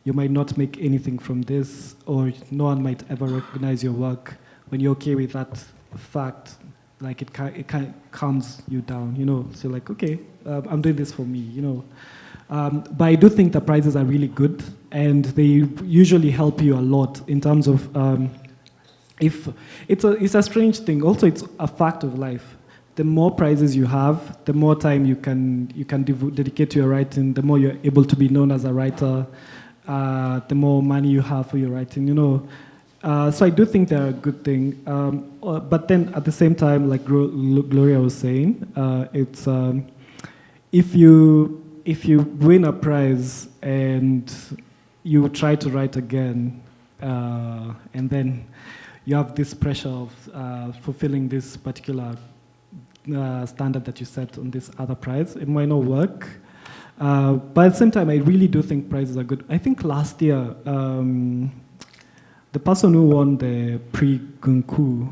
you might not make anything from this, or no one might ever recognize your work, when you're okay with that fact, like it kind of calms you down, you know. So like, okay, I'm doing this for me, you know. But I do think the prizes are really good, and they usually help you a lot in terms of if it's a strange thing. Also, it's a fact of life. The more prizes you have, the more time you can dedicate to your writing. The more you're able to be known as a writer, the more money you have for your writing. You know, so I do think they're a good thing. But then at the same time, like Gloria was saying, it's if you win a prize and you try to write again, and then you have this pressure of fulfilling this particular standard that you set on this other prize, it might not work. But at the same time, I really do think prizes are good. I think last year, the person who won the Prix Goncourt,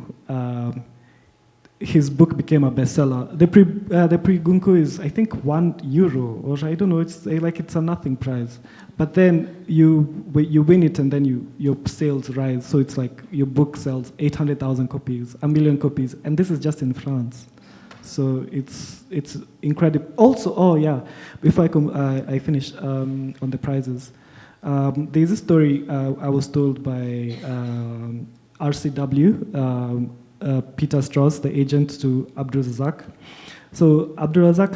his book became a bestseller. The Prix Goncourt is, I think, €1, or I don't know. It's like it's a nothing prize. But then you win it, and then your sales rise. So it's like your book sells 800,000 copies, 1 million copies, and this is just in France. So it's incredible. Also, oh yeah, before I finish on the prizes, there's a story I was told by RCW. Peter Strauss, the agent to Abdulrazak. So Abdulrazak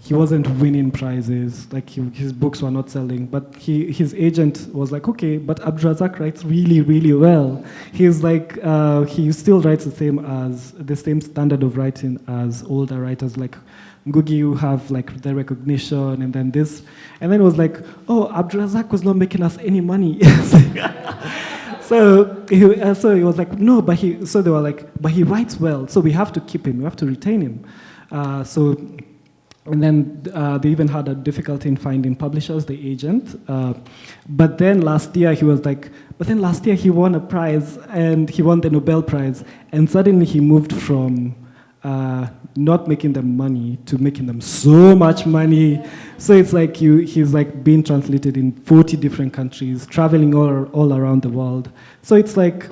he wasn't winning prizes, like his books were not selling, but his agent was like, okay, but Abdulrazak writes really, really well. He's like, he still writes the same standard of writing as older writers like Ngugi, who have like the recognition and then this. And then it was like, oh, Abdulrazak was not making us any money. So he was like, no, so they were like, but he writes well, so we have to keep him, we have to retain him. And then they even had a difficulty in finding publishers, the agent. But then last year he won a prize, and he won the Nobel Prize, and suddenly he moved from not making them money to making them so much money. So it's like he's like being translated in 40 different countries, traveling all around the world. So it's like,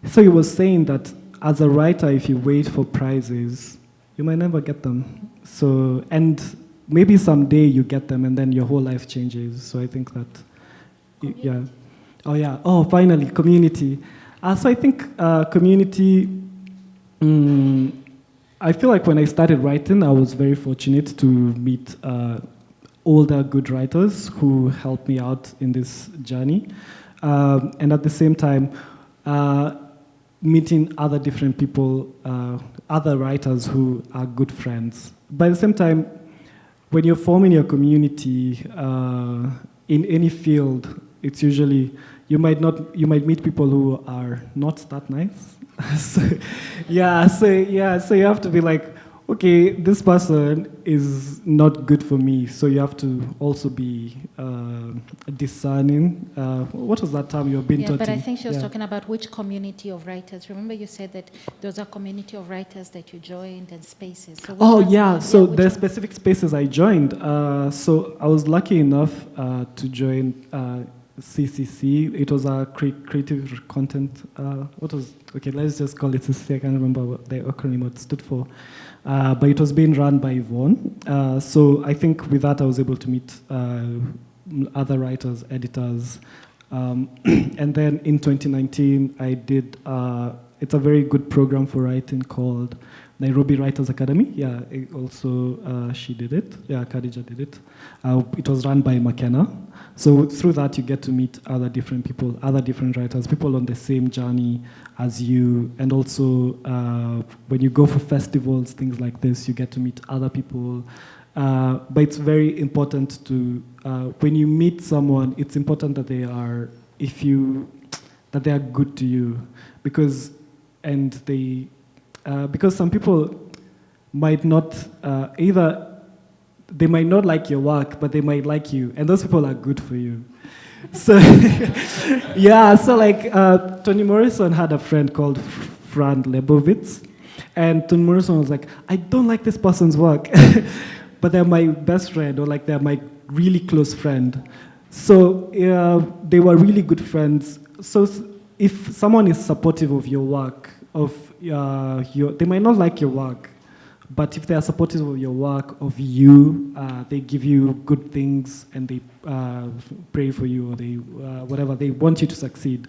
so he was saying that as a writer, if you wait for prizes, you might never get them. So, and maybe someday you get them, and then your whole life changes. So I think that, yeah. Oh yeah. Oh, finally, community. So I think community. I feel like when I started writing, I was very fortunate to meet older good writers who helped me out in this journey. And at the same time, meeting other different people, other writers who are good friends. But at the same time, when you're forming your community in any field, it's usually, you might meet people who are not that nice. So you have to be like, okay, this person is not good for me, so you have to also be discerning. What was that term you've been Yeah, taught but I in? think she was Yeah. talking about which community of writers. Remember you said that those are community of writers that you joined and spaces. So which Oh, ones- yeah. So which the ones? specific spaces I joined. So I was lucky enough to join CCC. It was a creative content. Okay, let's just call it CCC. I can't remember what the acronym it stood for. But it was being run by Yvonne. So I think with that I was able to meet other writers, editors. And then in 2019, I did, it's a very good program for writing called Nairobi Writers Academy. Yeah, she did it. Yeah, Khadija did it. It was run by McKenna. So through that, you get to meet other different people, other different writers, people on the same journey as you. And also, when you go for festivals, things like this, you get to meet other people. But it's very important to, when you meet someone, it's important that they are, that they are good to you. Because some people might not, they might not like your work, but they might like you, and those people are good for you. So, yeah, so like Toni Morrison had a friend called Fran Lebowitz, and Toni Morrison was like, I don't like this person's work, but they're my best friend, or like they're my really close friend. So they were really good friends. So if someone is supportive of your work, they might not like your work, but if they are supportive of your work, of you, they give you good things and they pray for you, or they whatever, they want you to succeed,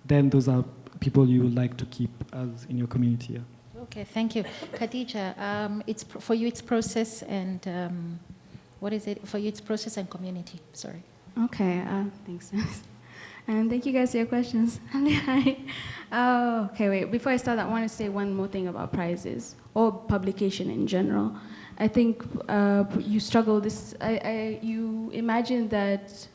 then those are people you would like to keep as in your community. Yeah. Okay, thank you. Khadija, for you it's process and, what is it? For you it's process and community, sorry. Okay, thanks. And thank you guys for your questions. Okay, wait. Before I start, I want to say one more thing about prizes or publication in general. I think you struggle this. You imagine that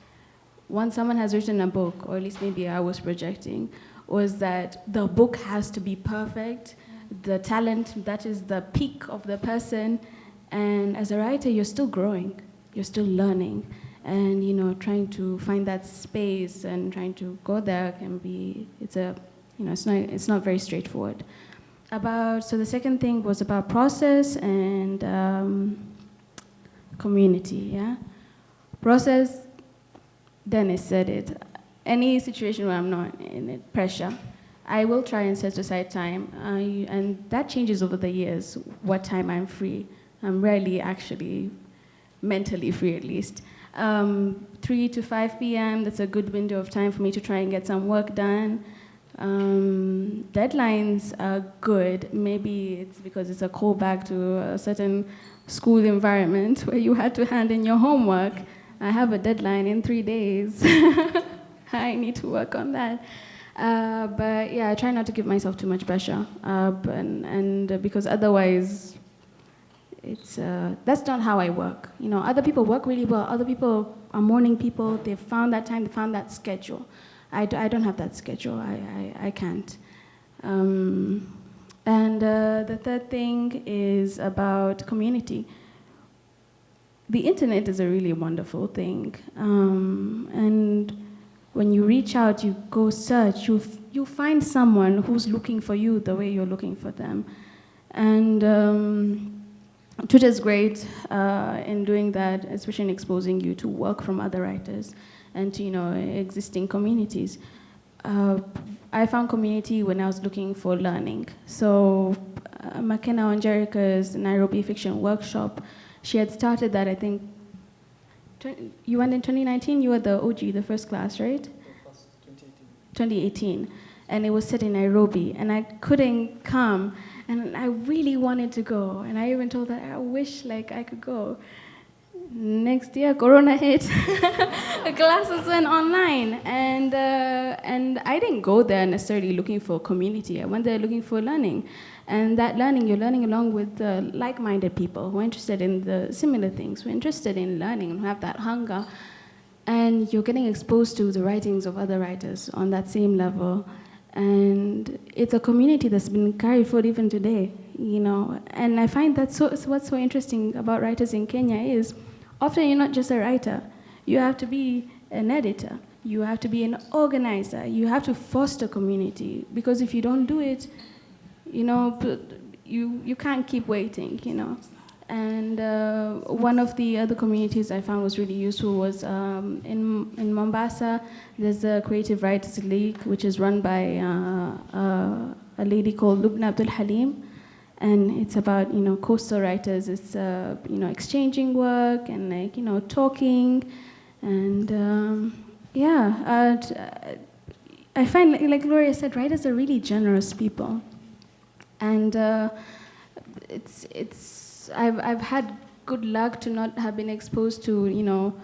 once someone has written a book, or at least maybe I was projecting, was that the book has to be perfect. The talent, that is the peak of the person. And as a writer, you're still growing. You're still learning. And trying to find that space and trying to go there can be, it's not very straightforward. So the second thing was about process and community, yeah? Process, Dennis said it. Any situation where I'm not in it, pressure, I will try and set aside time. And that changes over the years, what time I'm free. I'm rarely actually mentally free, at least. 3 to 5 p.m., that's a good window of time for me to try and get some work done. Deadlines are good. Maybe it's because it's a callback to a certain school environment where you had to hand in your homework. I have a deadline in 3 days. I need to work on that. But yeah, I try not to give myself too much pressure. Because otherwise, that's not how I work. Other people work really well. Other people are morning people. They've found that time. They found that schedule. I don't have that schedule. I can't. And the third thing is about community. The internet is a really wonderful thing. And when you reach out, you go search, you find someone who's looking for you the way you're looking for them. And Twitter is great in doing that, especially in exposing you to work from other writers and to existing communities. I found community when I was looking for learning. So McKenna Onjerica's Nairobi Fiction Workshop, she had started that, I think, you went in 2019, you were the OG, the first class, right? 2018. And it was set in Nairobi, and I couldn't come. And I really wanted to go. And I even told her, I wish I could go. Next year, Corona hit. The classes went online. And I didn't go there necessarily looking for community. I went there looking for learning. And that learning, you're learning along with like-minded people who are interested in the similar things, who are interested in learning and who have that hunger. And you're getting exposed to the writings of other writers on that same level. And it's a community that's been carried forward even today. you know. And I find that what's so interesting about writers in Kenya is often you're not just a writer. You have to be an editor. You have to be an organizer. You have to foster community, because if you don't do it, you know, you can't keep waiting, you know. And one of the other communities I found was really useful was in Mombasa. There's a Creative Writers League, which is run by a lady called Lubna Abdul Halim, and it's about, you know, coastal writers. It's you know, exchanging work and, like, you know, talking, and I find, like Gloria said, writers are really generous people, and I've had good luck to not have been exposed to, you know,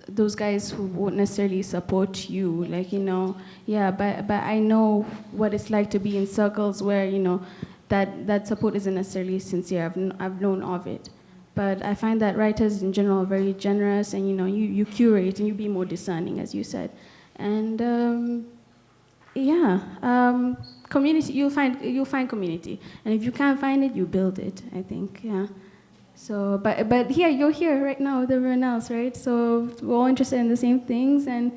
those guys who won't necessarily support you, like, you know, yeah, but I know what it's like to be in circles where, you know, that support isn't necessarily sincere. I've known of it. But I find that writers in general are very generous, and, you know, you curate and you be more discerning, as you said. And community, you'll find community. And if you can't find it, you build it, I think, yeah. So, but here, you're here right now with everyone else, right? So we're all interested in the same things, and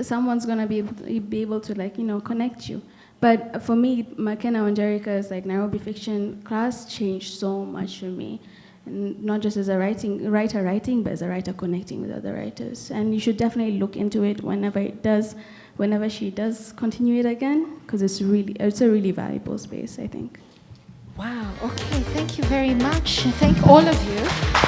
someone's gonna be able to, like, you know, connect you. But for me, McKenna Wanjarica's, like, Nairobi fiction class changed so much for me. And not just as a writer writing, but as a writer connecting with other writers. And you should definitely look into it whenever she does continue it again, because it's a really valuable space, I think. Wow, okay, thank you very much. Thank all of you.